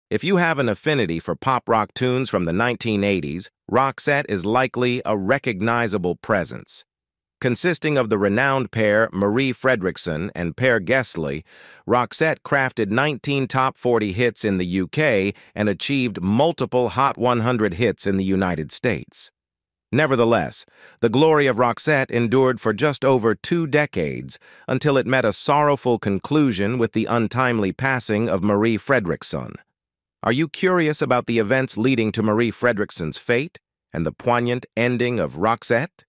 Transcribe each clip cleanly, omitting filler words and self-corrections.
If you have an affinity for pop rock tunes from the 1980s, Roxette is likely a recognizable presence. Consisting of the renowned pair Marie Fredriksson and pair Gessle, Roxette crafted 19 top 40 hits in the UK and achieved multiple Hot 100 hits in the United States. Nevertheless, the glory of Roxette endured for just over 2 decades until it met a sorrowful conclusion with the untimely passing of Marie Fredriksson. Are you curious about the events leading to Marie Fredriksson's fate and the poignant ending of Roxette?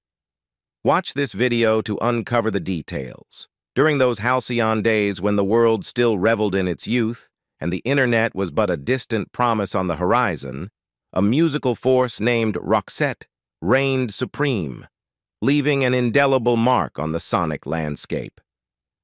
Watch this video to uncover the details. During those halcyon days when the world still reveled in its youth and the internet was but a distant promise on the horizon, a musical force named Roxette reigned supreme, leaving an indelible mark on the sonic landscape.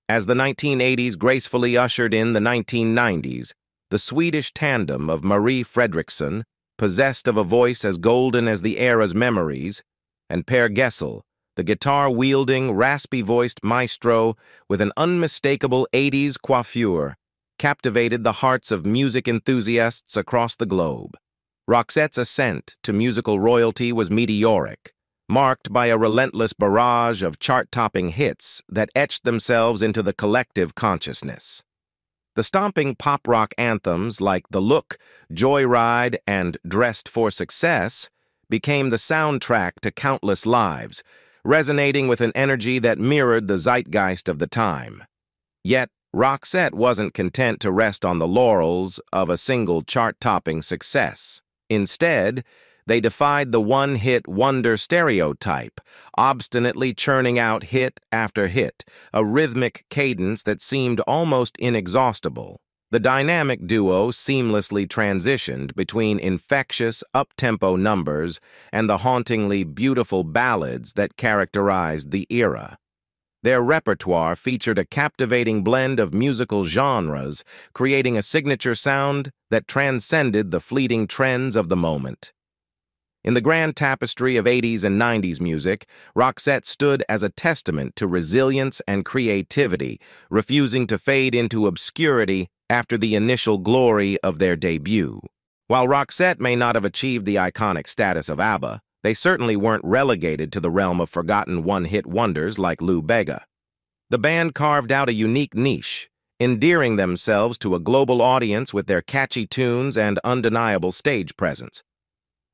As the 1980s gracefully ushered in the 1990s, the Swedish tandem of Marie Fredriksson, possessed of a voice as golden as the era's memories, and Per Gessle, the guitar-wielding, raspy-voiced maestro with an unmistakable 80s coiffure, captivated the hearts of music enthusiasts across the globe. Roxette's ascent to musical royalty was meteoric, marked by a relentless barrage of chart-topping hits that etched themselves into the collective consciousness. The stomping pop-rock anthems like The Look, Joyride, and Dressed for Success became the soundtrack to countless lives, resonating with an energy that mirrored the zeitgeist of the time. Yet, Roxette wasn't content to rest on the laurels of a single chart-topping success. Instead, they defied the one-hit wonder stereotype, obstinately churning out hit after hit, a rhythmic cadence that seemed almost inexhaustible. The dynamic duo seamlessly transitioned between infectious, up-tempo numbers and the hauntingly beautiful ballads that characterized the era. Their repertoire featured a captivating blend of musical genres, creating a signature sound that transcended the fleeting trends of the moment. In the grand tapestry of 80s and 90s music, Roxette stood as a testament to resilience and creativity, refusing to fade into obscurity after the initial glory of their debut. While Roxette may not have achieved the iconic status of ABBA, they certainly weren't relegated to the realm of forgotten one-hit wonders like Lou Bega. The band carved out a unique niche, endearing themselves to a global audience with their catchy tunes and undeniable stage presence.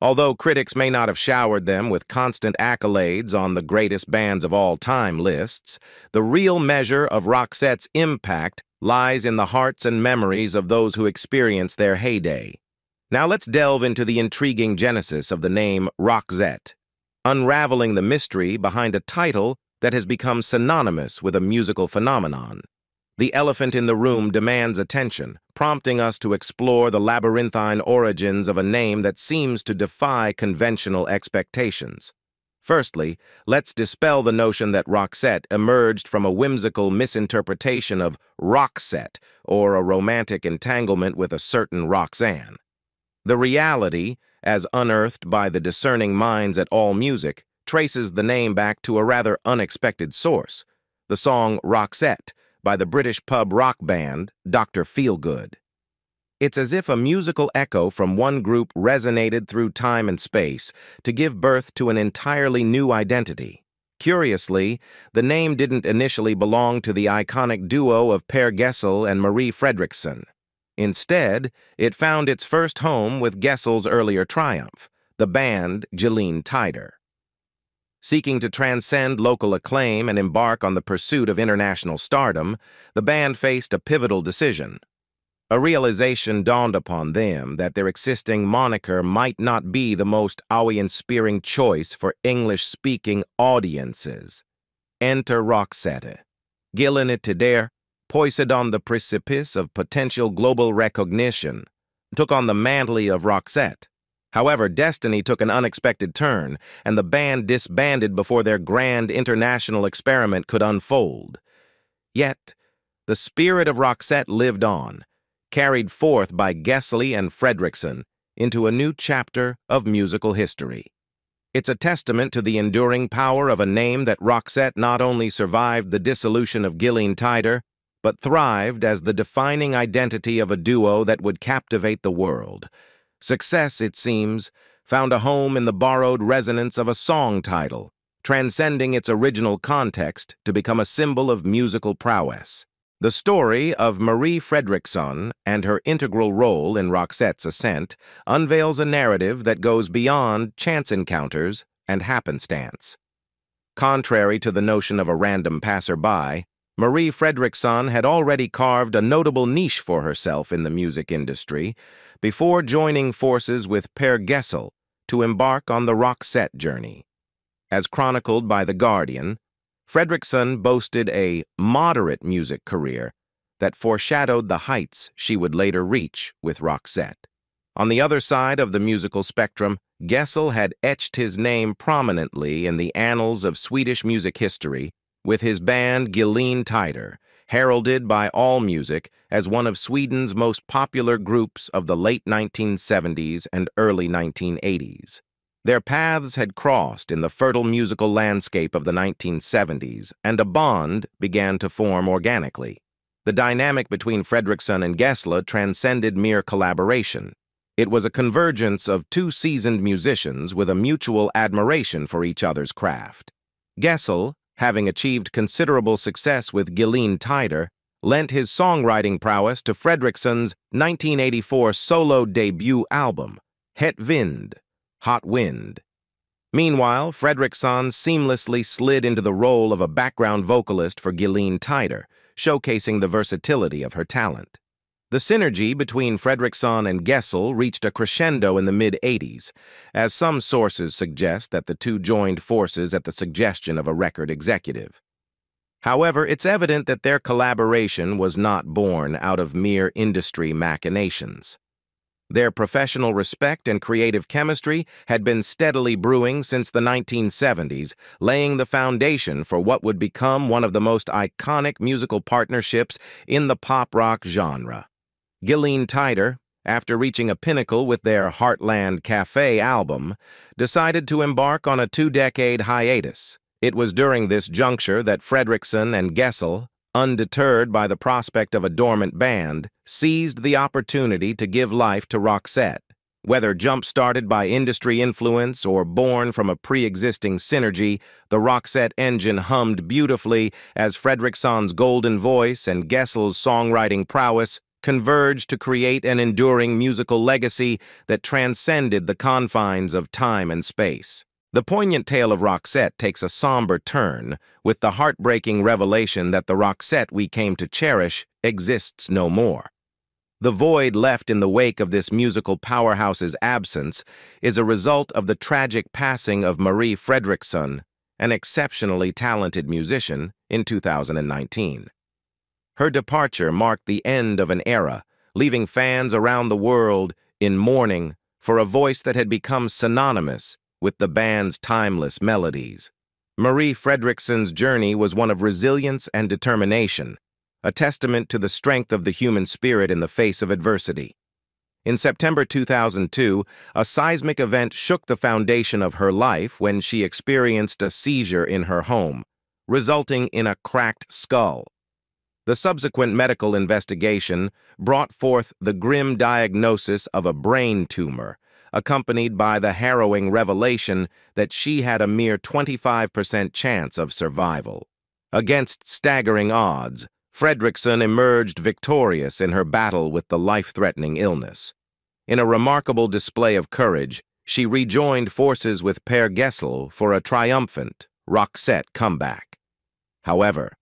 Although critics may not have showered them with constant accolades on the greatest bands of all time lists, the real measure of Roxette's impact lies in the hearts and memories of those who experienced their heyday. Now let's delve into the intriguing genesis of the name Roxette, unraveling the mystery behind a title that has become synonymous with a musical phenomenon. The elephant in the room demands attention, prompting us to explore the labyrinthine origins of a name that seems to defy conventional expectations. Firstly, let's dispel the notion that Roxette emerged from a whimsical misinterpretation of Roxette, or a romantic entanglement with a certain Roxanne. The reality, as unearthed by the discerning minds at AllMusic, traces the name back to a rather unexpected source, the song Roxette by the British pub rock band Dr. Feelgood. It's as if a musical echo from one group resonated through time and space to give birth to an entirely new identity. Curiously, the name didn't initially belong to the iconic duo of Per Gessle and Marie Fredriksson. Instead, it found its first home with Gessle's earlier triumph, the band Gillene Tider. Seeking to transcend local acclaim and embark on the pursuit of international stardom, the band faced a pivotal decision. A realization dawned upon them that their existing moniker might not be the most awe-inspiring choice for English-speaking audiences. Enter Roxette. Gillene Tider, poised on the precipice of potential global recognition, took on the mantle of Roxette. However, destiny took an unexpected turn, and the band disbanded before their grand international experiment could unfold. Yet, the spirit of Roxette lived on, carried forth by Gessle and Fredriksson into a new chapter of musical history. It's a testament to the enduring power of a name that Roxette not only survived the dissolution of Gillene Tider, but thrived as the defining identity of a duo that would captivate the world. Success, it seems, found a home in the borrowed resonance of a song title, transcending its original context to become a symbol of musical prowess. The story of Marie Fredriksson and her integral role in Roxette's ascent unveils a narrative that goes beyond chance encounters and happenstance. Contrary to the notion of a random passerby, Marie Fredriksson had already carved a notable niche for herself in the music industry before joining forces with Per Gessle to embark on the Roxette journey. As chronicled by The Guardian, Fredriksson boasted a moderate music career that foreshadowed the heights she would later reach with Roxette. On the other side of the musical spectrum, Gessle had etched his name prominently in the annals of Swedish music history with his band Gessle, heralded by AllMusic as one of Sweden's most popular groups of the late 1970s and early 1980s. Their paths had crossed in the fertile musical landscape of the 1970s, and a bond began to form organically. The dynamic between Fredriksson and Gessle transcended mere collaboration. It was a convergence of two seasoned musicians with a mutual admiration for each other's craft. Gessle, having achieved considerable success with Gessle, lent his songwriting prowess to Fredriksson's 1984 solo debut album, Het Vind, Hot Wind. Meanwhile, Fredriksson seamlessly slid into the role of a background vocalist for Gessle, showcasing the versatility of her talent. The synergy between Fredriksson and Gessle reached a crescendo in the mid-80s, as some sources suggest that the two joined forces at the suggestion of a record executive. However, it's evident that their collaboration was not born out of mere industry machinations. Their professional respect and creative chemistry had been steadily brewing since the 1970s, laying the foundation for what would become one of the most iconic musical partnerships in the pop-rock genre. Gessle, after reaching a pinnacle with their Heartland Cafe album, decided to embark on a two-decade hiatus. It was during this juncture that Fredriksson and Gessle, undeterred by the prospect of a dormant band, seized the opportunity to give life to Roxette. Whether jump-started by industry influence or born from a pre-existing synergy, the Roxette engine hummed beautifully as Fredriksson's golden voice and Gessle's songwriting prowess converged to create an enduring musical legacy that transcended the confines of time and space. The poignant tale of Roxette takes a somber turn with the heartbreaking revelation that the Roxette we came to cherish exists no more. The void left in the wake of this musical powerhouse's absence is a result of the tragic passing of Marie Fredriksson, an exceptionally talented musician, in 2019. Her departure marked the end of an era, leaving fans around the world in mourning for a voice that had become synonymous with the band's timeless melodies. Marie Fredriksson's journey was one of resilience and determination, a testament to the strength of the human spirit in the face of adversity. In September 2002, a seismic event shook the foundation of her life when she experienced a seizure in her home, resulting in a cracked skull. The subsequent medical investigation brought forth the grim diagnosis of a brain tumor, accompanied by the harrowing revelation that she had a mere 25% chance of survival. Against staggering odds, Fredriksson emerged victorious in her battle with the life-threatening illness. In a remarkable display of courage, she rejoined forces with Per Gessle for a triumphant Roxette comeback. However,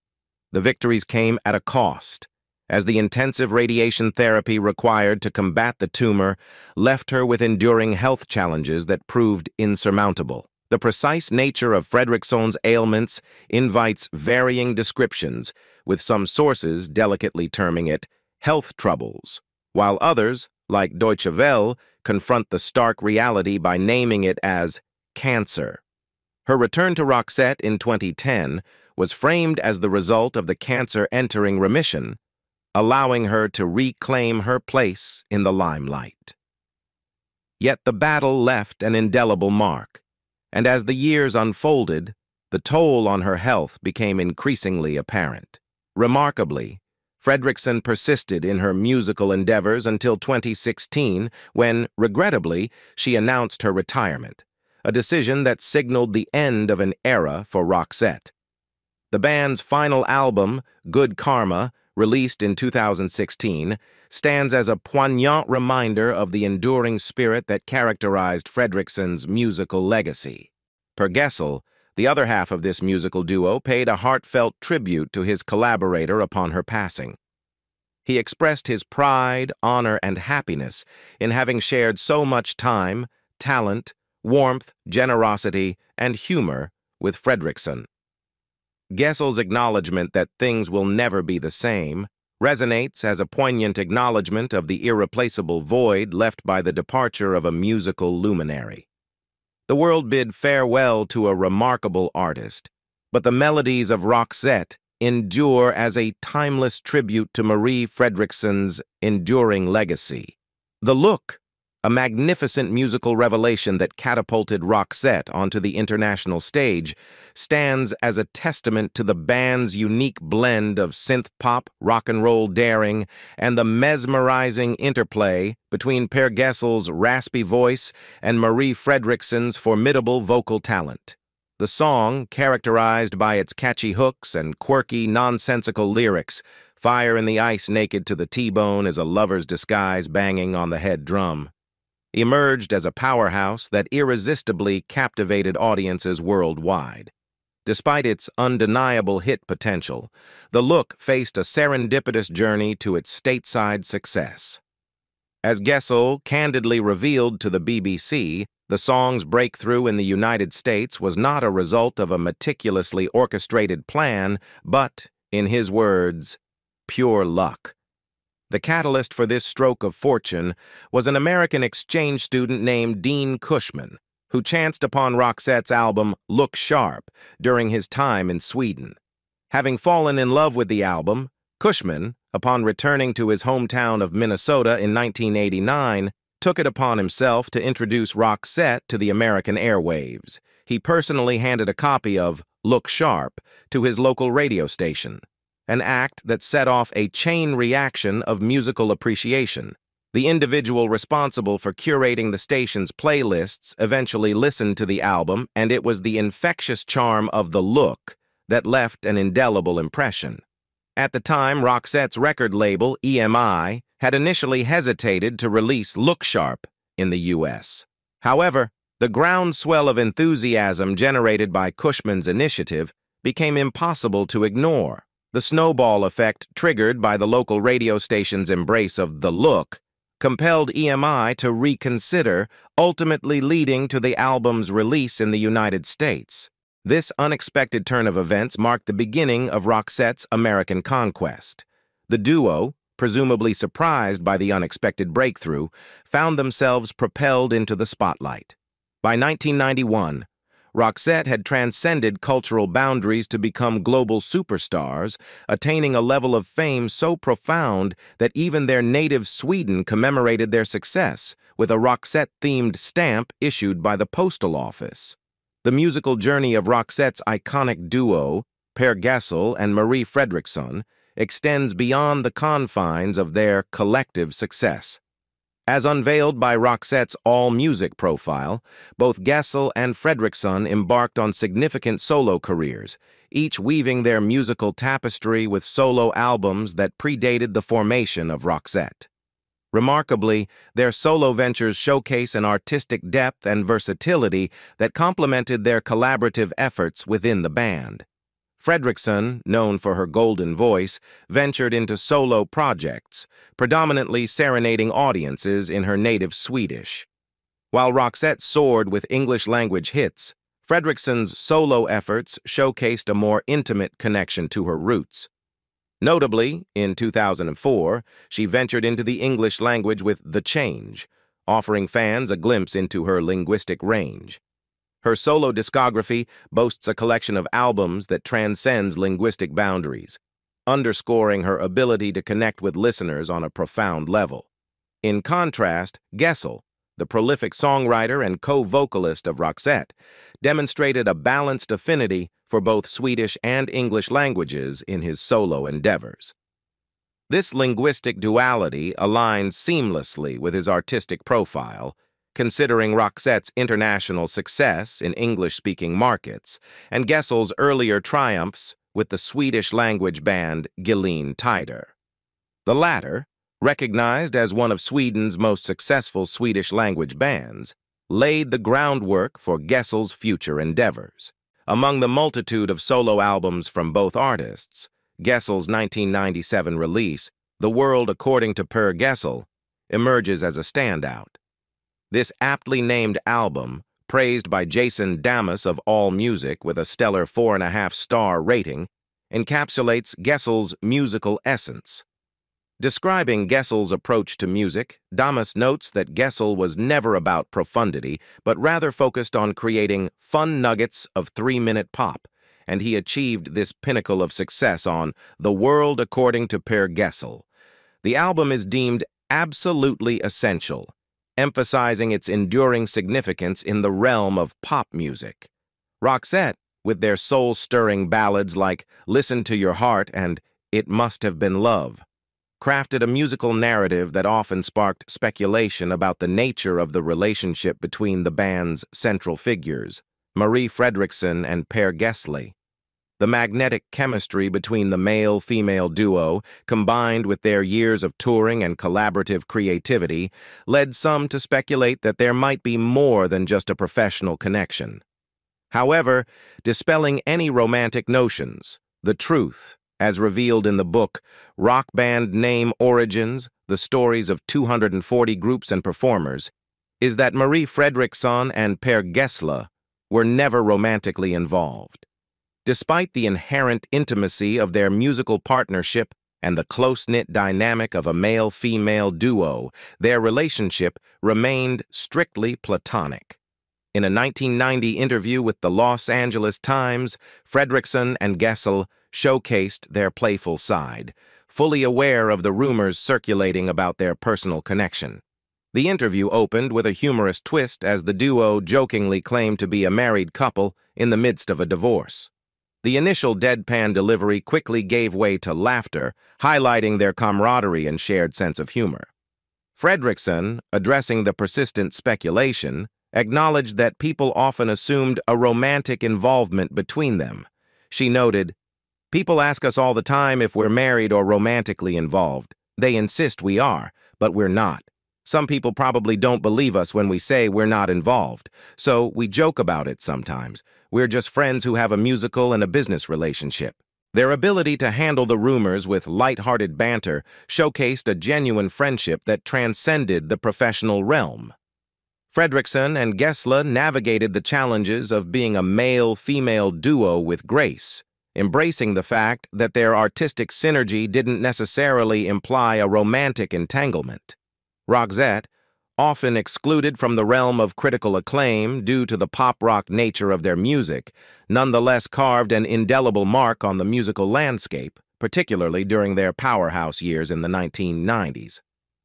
the victories came at a cost, as the intensive radiation therapy required to combat the tumor left her with enduring health challenges that proved insurmountable. The precise nature of Fredriksson's ailments invites varying descriptions, with some sources delicately terming it health troubles, while others, like Deutsche Welle, confront the stark reality by naming it as cancer. Her return to Roxette in 2010 was framed as the result of the cancer entering remission, allowing her to reclaim her place in the limelight. Yet the battle left an indelible mark, and as the years unfolded, the toll on her health became increasingly apparent. Remarkably, Fredriksson persisted in her musical endeavors until 2016, when, regrettably, she announced her retirement, a decision that signaled the end of an era for Roxette. The band's final album, Good Karma, released in 2016, stands as a poignant reminder of the enduring spirit that characterized Fredriksson's musical legacy. Per Gessle, the other half of this musical duo paid a heartfelt tribute to his collaborator upon her passing. He expressed his pride, honor, and happiness in having shared so much time, talent, warmth, generosity, and humor with Fredriksson. Gessle's acknowledgement that things will never be the same resonates as a poignant acknowledgement of the irreplaceable void left by the departure of a musical luminary. The world bid farewell to a remarkable artist, but the melodies of Roxette endure as a timeless tribute to Marie Fredriksson's enduring legacy. The Look, a magnificent musical revelation that catapulted Roxette onto the international stage, stands as a testament to the band's unique blend of synth-pop, rock and roll daring, and the mesmerizing interplay between Per Gessle's raspy voice and Marie Fredriksson's formidable vocal talent. The song, characterized by its catchy hooks and quirky, nonsensical lyrics, "Fire in the ice naked to the T-bone is a lover's disguise banging on the head drum," emerged as a powerhouse that irresistibly captivated audiences worldwide. Despite its undeniable hit potential, The Look faced a serendipitous journey to its stateside success. As Gessle candidly revealed to the BBC, the song's breakthrough in the United States was not a result of a meticulously orchestrated plan, but, in his words, pure luck. The catalyst for this stroke of fortune was an American exchange student named Dean Cushman, who chanced upon Roxette's album Look Sharp during his time in Sweden. Having fallen in love with the album, Cushman, upon returning to his hometown of Minnesota in 1989, took it upon himself to introduce Roxette to the American airwaves. He personally handed a copy of Look Sharp to his local radio station, an act that set off a chain reaction of musical appreciation. The individual responsible for curating the station's playlists eventually listened to the album, and it was the infectious charm of The Look that left an indelible impression. At the time, Roxette's record label, EMI, had initially hesitated to release Look Sharp in the U.S. However, the groundswell of enthusiasm generated by Cushman's initiative became impossible to ignore. The snowball effect triggered by the local radio station's embrace of The Look compelled EMI to reconsider, ultimately leading to the album's release in the United States. This unexpected turn of events marked the beginning of Roxette's American conquest. The duo, presumably surprised by the unexpected breakthrough, found themselves propelled into the spotlight. By 1991, Roxette had transcended cultural boundaries to become global superstars, attaining a level of fame so profound that even their native Sweden commemorated their success with a Roxette-themed stamp issued by the postal office. The musical journey of Roxette's iconic duo, Per Gessle and Marie Fredriksson, extends beyond the confines of their collective success. As unveiled by Roxette's all-music profile, both Gessle and Fredriksson embarked on significant solo careers, each weaving their musical tapestry with solo albums that predated the formation of Roxette. Remarkably, their solo ventures showcase an artistic depth and versatility that complemented their collaborative efforts within the band. Fredriksson, known for her golden voice, ventured into solo projects, predominantly serenading audiences in her native Swedish. While Roxette soared with English-language hits, Fredriksson's solo efforts showcased a more intimate connection to her roots. Notably, in 2004, she ventured into the English language with The Change, offering fans a glimpse into her linguistic range. Her solo discography boasts a collection of albums that transcends linguistic boundaries, underscoring her ability to connect with listeners on a profound level. In contrast, Gessle, the prolific songwriter and co-vocalist of Roxette, demonstrated a balanced affinity for both Swedish and English languages in his solo endeavors. This linguistic duality aligns seamlessly with his artistic profile, considering Roxette's international success in English-speaking markets and Gessle's earlier triumphs with the Swedish-language band Gessle Tider. The latter, recognized as one of Sweden's most successful Swedish-language bands, laid the groundwork for Gessle's future endeavors. Among the multitude of solo albums from both artists, Gessle's 1997 release, The World According to Per Gessle, emerges as a standout. This aptly named album, praised by Jason Damas of AllMusic with a stellar 4.5-star rating, encapsulates Gessle's musical essence. Describing Gessle's approach to music, Damas notes that Gessle was never about profundity, but rather focused on creating fun nuggets of 3-minute pop, and he achieved this pinnacle of success on The World According to Per Gessle. The album is deemed absolutely essential, emphasizing its enduring significance in the realm of pop music. Roxette, with their soul-stirring ballads like Listen to Your Heart and It Must Have Been Love, crafted a musical narrative that often sparked speculation about the nature of the relationship between the band's central figures, Marie Fredriksson and Per Gessle. The magnetic chemistry between the male-female duo, combined with their years of touring and collaborative creativity, led some to speculate that there might be more than just a professional connection. However, dispelling any romantic notions, the truth, as revealed in the book Rock Band Name Origins, The Stories of 240 Groups and Performers, is that Marie Fredriksson and Per Gessle were never romantically involved. Despite the inherent intimacy of their musical partnership and the close-knit dynamic of a male-female duo, their relationship remained strictly platonic. In a 1990 interview with the Los Angeles Times, Fredriksson and Gessle showcased their playful side, fully aware of the rumors circulating about their personal connection. The interview opened with a humorous twist as the duo jokingly claimed to be a married couple in the midst of a divorce. The initial deadpan delivery quickly gave way to laughter, highlighting their camaraderie and shared sense of humor. Fredriksson, addressing the persistent speculation, acknowledged that people often assumed a romantic involvement between them. She noted, "People ask us all the time if we're married or romantically involved. They insist we are, but we're not. Some people probably don't believe us when we say we're not involved, so we joke about it sometimes. We're just friends who have a musical and a business relationship." Their ability to handle the rumors with light-hearted banter showcased a genuine friendship that transcended the professional realm. Fredriksson and Gessle navigated the challenges of being a male-female duo with grace, embracing the fact that their artistic synergy didn't necessarily imply a romantic entanglement. Roxette, often excluded from the realm of critical acclaim due to the pop-rock nature of their music, nonetheless carved an indelible mark on the musical landscape, particularly during their powerhouse years in the 1990s.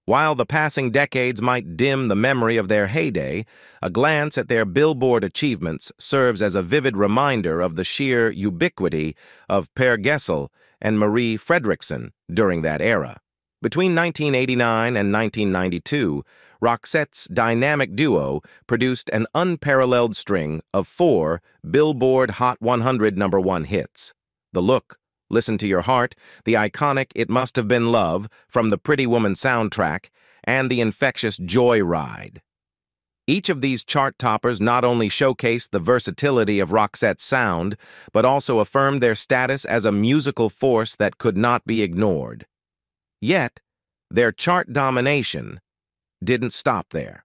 While the passing decades might dim the memory of their heyday, a glance at their Billboard achievements serves as a vivid reminder of the sheer ubiquity of Per Gessle and Marie Fredriksson during that era. Between 1989 and 1992, Roxette's dynamic duo produced an unparalleled string of 4 Billboard Hot 100 #1 hits: The Look, Listen to Your Heart, the iconic It Must Have Been Love from the Pretty Woman soundtrack, and the infectious Joy Ride. Each of these chart toppers not only showcased the versatility of Roxette's sound, but also affirmed their status as a musical force that could not be ignored. Yet, their chart domination didn't stop there.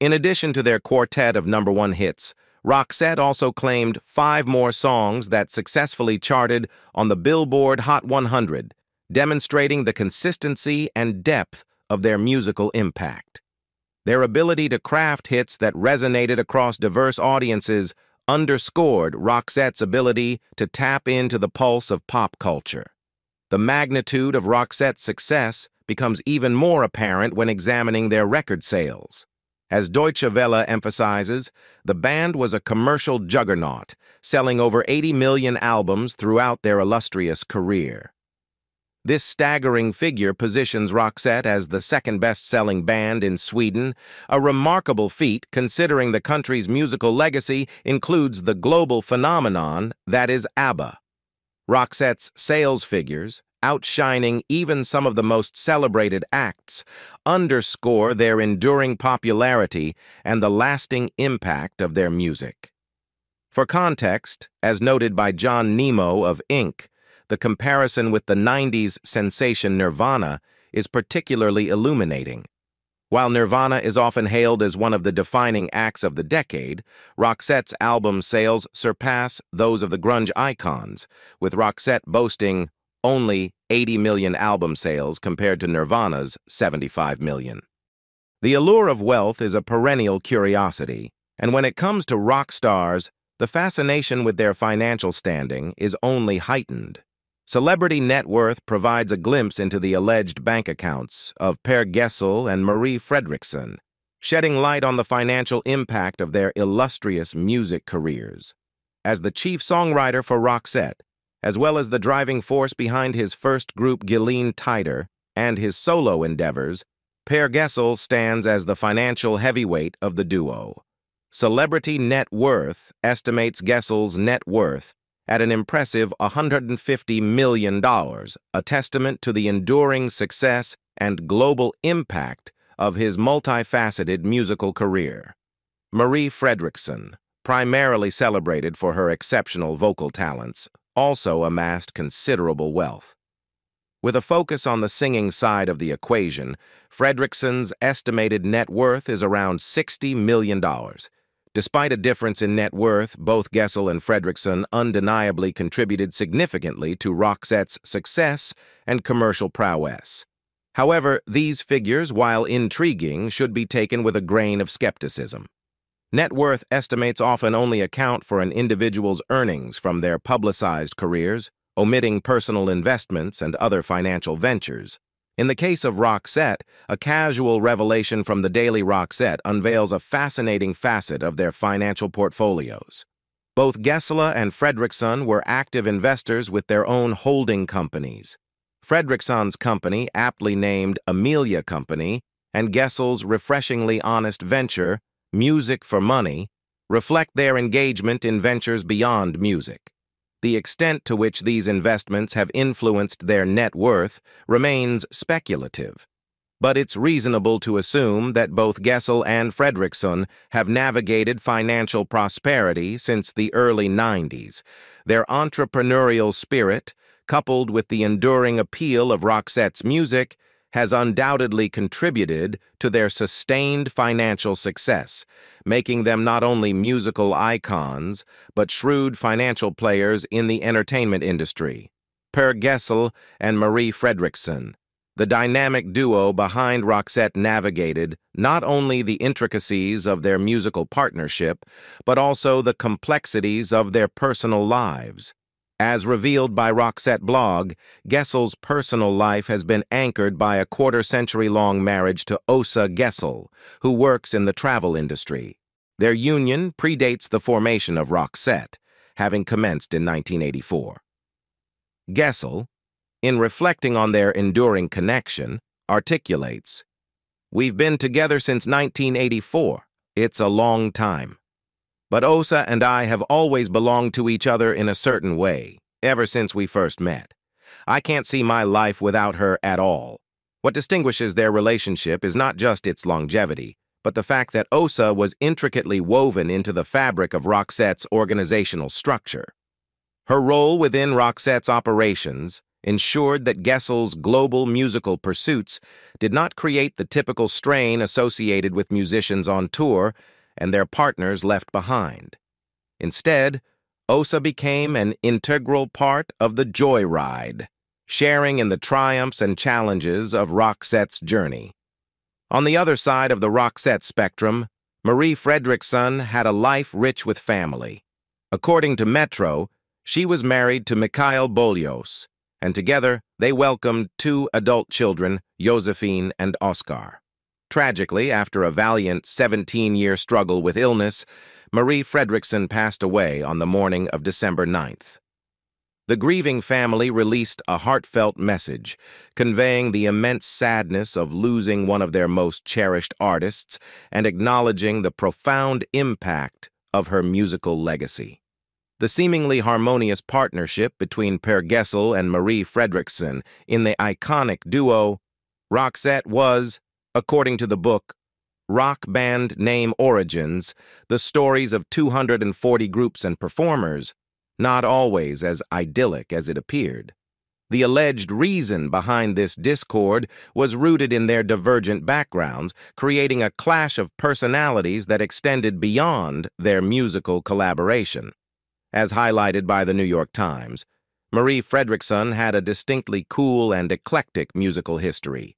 In addition to their quartet of #1 hits, Roxette also claimed 5 more songs that successfully charted on the Billboard Hot 100, demonstrating the consistency and depth of their musical impact. Their ability to craft hits that resonated across diverse audiences underscored Roxette's ability to tap into the pulse of pop culture. The magnitude of Roxette's success becomes even more apparent when examining their record sales. As Deutsche Welle emphasizes, the band was a commercial juggernaut, selling over 80 million albums throughout their illustrious career. This staggering figure positions Roxette as the second best-selling band in Sweden, a remarkable feat considering the country's musical legacy includes the global phenomenon that is ABBA. Roxette's sales figures, outshining even some of the most celebrated acts, underscore their enduring popularity and the lasting impact of their music. For context, as noted by John Nemo of Inc., the comparison with the 90s sensation Nirvana is particularly illuminating. While Nirvana is often hailed as one of the defining acts of the decade, Roxette's album sales surpass those of the grunge icons, with Roxette boasting only 80 million album sales compared to Nirvana's 75 million. The allure of wealth is a perennial curiosity, and when it comes to rock stars, the fascination with their financial standing is only heightened. Celebrity net worth provides a glimpse into the alleged bank accounts of Per Gessle and Marie Fredriksson, shedding light on the financial impact of their illustrious music careers. As the chief songwriter for Roxette, as well as the driving force behind his first group Gillene Tighter and his solo endeavors, Per Gessle stands as the financial heavyweight of the duo. Celebrity Net Worth estimates Gessle's net worth at an impressive $150 million, a testament to the enduring success and global impact of his multifaceted musical career. Marie Fredriksson, primarily celebrated for her exceptional vocal talents, also amassed considerable wealth. With a focus on the singing side of the equation, Fredriksson's estimated net worth is around $60 million. Despite a difference in net worth, both Gessle and Fredriksson undeniably contributed significantly to Roxette's success and commercial prowess. However, these figures, while intriguing, should be taken with a grain of skepticism. Net worth estimates often only account for an individual's earnings from their publicized careers, omitting personal investments and other financial ventures. In the case of Roxette, a casual revelation from the Daily Roxette unveils a fascinating facet of their financial portfolios. Both Gessle and Fredriksson were active investors with their own holding companies. Fredriksson's company, aptly named Amelia Company, and Gessle's refreshingly honest venture, Music for Money, reflect their engagement in ventures beyond music. The extent to which these investments have influenced their net worth remains speculative, but it's reasonable to assume that both Gessle and Fredriksson have navigated financial prosperity since the early 90s. Their entrepreneurial spirit, coupled with the enduring appeal of Roxette's music, has undoubtedly contributed to their sustained financial success, making them not only musical icons, but shrewd financial players in the entertainment industry. Per Gessle and Marie Fredriksson, the dynamic duo behind Roxette navigated not only the intricacies of their musical partnership, but also the complexities of their personal lives. As revealed by Roxette blog, Gessle's personal life has been anchored by a quarter-century-long marriage to Åsa Gessle, who works in the travel industry. Their union predates the formation of Roxette, having commenced in 1984. Gessle, in reflecting on their enduring connection, articulates, "We've been together since 1984. It's a long time. But Åsa and I have always belonged to each other in a certain way, ever since we first met. I can't see my life without her at all." What distinguishes their relationship is not just its longevity, but the fact that Åsa was intricately woven into the fabric of Roxette's organizational structure. Her role within Roxette's operations ensured that Gessle's global musical pursuits did not create the typical strain associated with musicians on tour and their partners left behind. Instead, Åsa became an integral part of the joyride, sharing in the triumphs and challenges of Roxette's journey. On the other side of the Roxette spectrum, Marie Fredriksson had a life rich with family. According to Metro, she was married to Mikael Boljos, and together they welcomed 2 adult children, Josephine and Oscar. Tragically, after a valiant 17-year struggle with illness, Marie Fredriksson passed away on the morning of December 9th. The grieving family released a heartfelt message, conveying the immense sadness of losing one of their most cherished artists and acknowledging the profound impact of her musical legacy. The seemingly harmonious partnership between Per Gessle and Marie Fredriksson in the iconic duo Roxette was, according to the book Rock Band Name Origins, the stories of 240 groups and performers, not always as idyllic as it appeared. The alleged reason behind this discord was rooted in their divergent backgrounds, creating a clash of personalities that extended beyond their musical collaboration. As highlighted by the New York Times, Marie Fredriksson had a distinctly cool and eclectic musical history.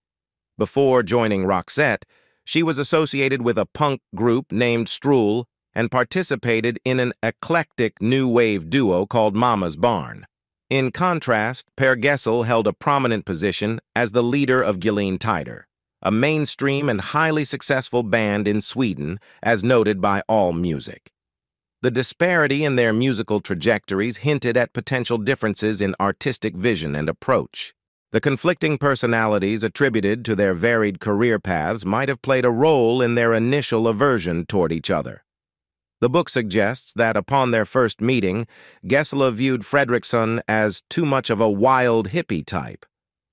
Before joining Roxette, she was associated with a punk group named Strool and participated in an eclectic new wave duo called Mama's Barn. In contrast, Per Gessle held a prominent position as the leader of Gillene Tider, a mainstream and highly successful band in Sweden, as noted by AllMusic. The disparity in their musical trajectories hinted at potential differences in artistic vision and approach. The conflicting personalities attributed to their varied career paths might have played a role in their initial aversion toward each other. The book suggests that upon their first meeting, Gessle viewed Fredriksson as too much of a wild hippie type,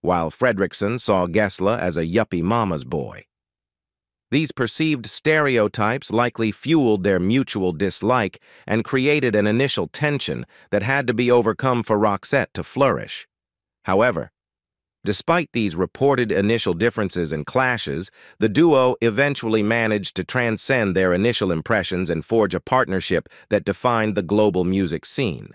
while Fredriksson saw Gessle as a yuppie mama's boy. These perceived stereotypes likely fueled their mutual dislike and created an initial tension that had to be overcome for Roxette to flourish. However, despite these reported initial differences and clashes, the duo eventually managed to transcend their initial impressions and forge a partnership that defined the global music scene.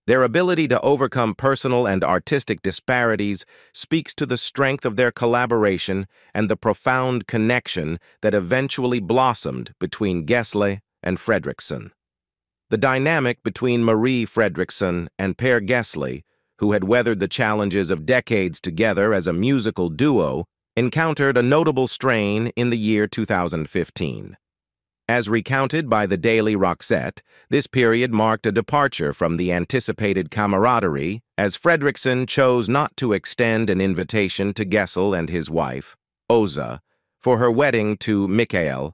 Their ability to overcome personal and artistic disparities speaks to the strength of their collaboration and the profound connection that eventually blossomed between Gessle and Fredriksson. The dynamic between Marie Fredriksson and Per Gessle, who had weathered the challenges of decades together as a musical duo, encountered a notable strain in the year 2015. As recounted by the daily Roxette, this period marked a departure from the anticipated camaraderie as Fredriksson chose not to extend an invitation to Gessle and his wife, Oza, for her wedding to Mika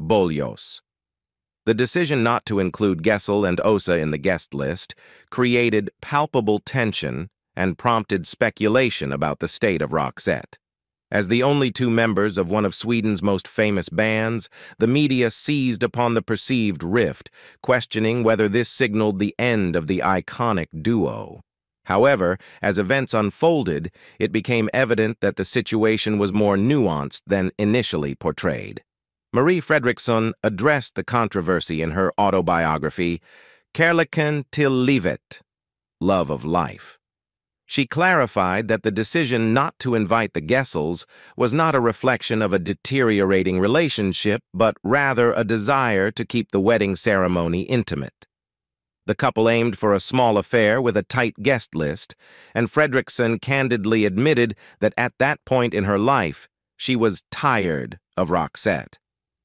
Boljos. The decision not to include Gessle and Osa in the guest list created palpable tension and prompted speculation about the state of Roxette. As the only two members of one of Sweden's most famous bands, the media seized upon the perceived rift, questioning whether this signaled the end of the iconic duo. However, as events unfolded, it became evident that the situation was more nuanced than initially portrayed. Marie Fredriksson addressed the controversy in her autobiography, Kärleken till livet, Love of Life. She clarified that the decision not to invite the Gessles was not a reflection of a deteriorating relationship, but rather a desire to keep the wedding ceremony intimate. The couple aimed for a small affair with a tight guest list, and Fredriksson candidly admitted that at that point in her life, she was tired of Roxette.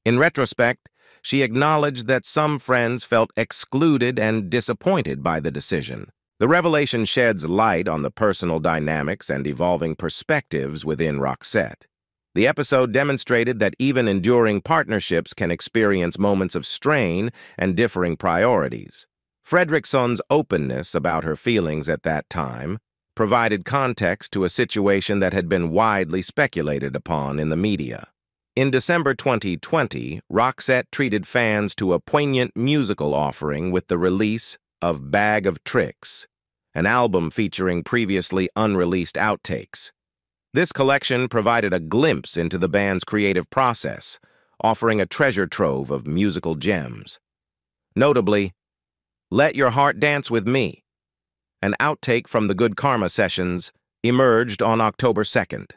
In retrospect, she acknowledged that some friends felt excluded and disappointed by the decision. The revelation sheds light on the personal dynamics and evolving perspectives within Roxette. The episode demonstrated that even enduring partnerships can experience moments of strain and differing priorities. Fredriksson's openness about her feelings at that time provided context to a situation that had been widely speculated upon in the media. In December 2020, Roxette treated fans to a poignant musical offering with the release of Bag of Tricks, an album featuring previously unreleased outtakes. This collection provided a glimpse into the band's creative process, offering a treasure trove of musical gems. Notably, Let Your Heart Dance With Me, an outtake from the Good Karma sessions, emerged on October 2nd.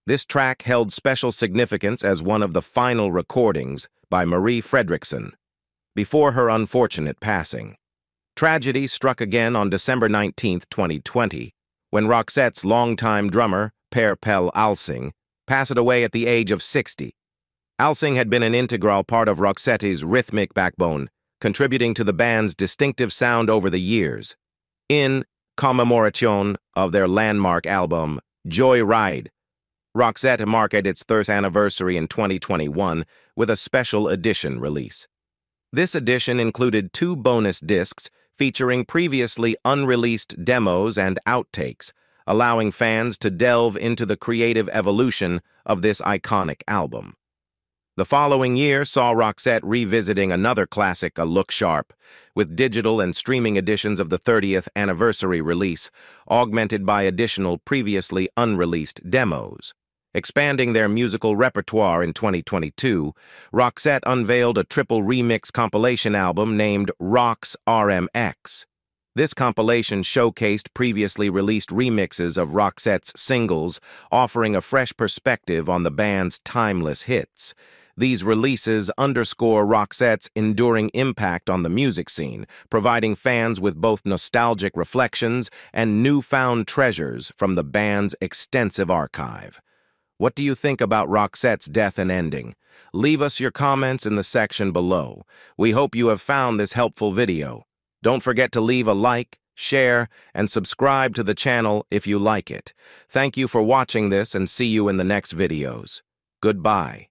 This track held special significance as one of the final recordings by Marie Fredriksson before her unfortunate passing. Tragedy struck again on December 19, 2020, when Roxette's longtime drummer, Per Pelle Alsing, passed away at the age of 60. Alsing had been an integral part of Roxette's rhythmic backbone, contributing to the band's distinctive sound over the years. In commemoration of their landmark album, Joy Ride, Roxette marked its 3rd anniversary in 2021 with a special edition release. This edition included 2 bonus discs featuring previously unreleased demos and outtakes, allowing fans to delve into the creative evolution of this iconic album. The following year saw Roxette revisiting another classic, A Look Sharp, with digital and streaming editions of the 30th anniversary release, augmented by additional previously unreleased demos. Expanding their musical repertoire in 2022, Roxette unveiled a triple remix compilation album named Rox RMX. This compilation showcased previously released remixes of Roxette's singles, offering a fresh perspective on the band's timeless hits. These releases underscore Roxette's enduring impact on the music scene, providing fans with both nostalgic reflections and newfound treasures from the band's extensive archive. What do you think about Roxette's death and ending? Leave us your comments in the section below. We hope you have found this helpful video. Don't forget to leave a like, share, and subscribe to the channel if you like it. Thank you for watching this and see you in the next videos. Goodbye.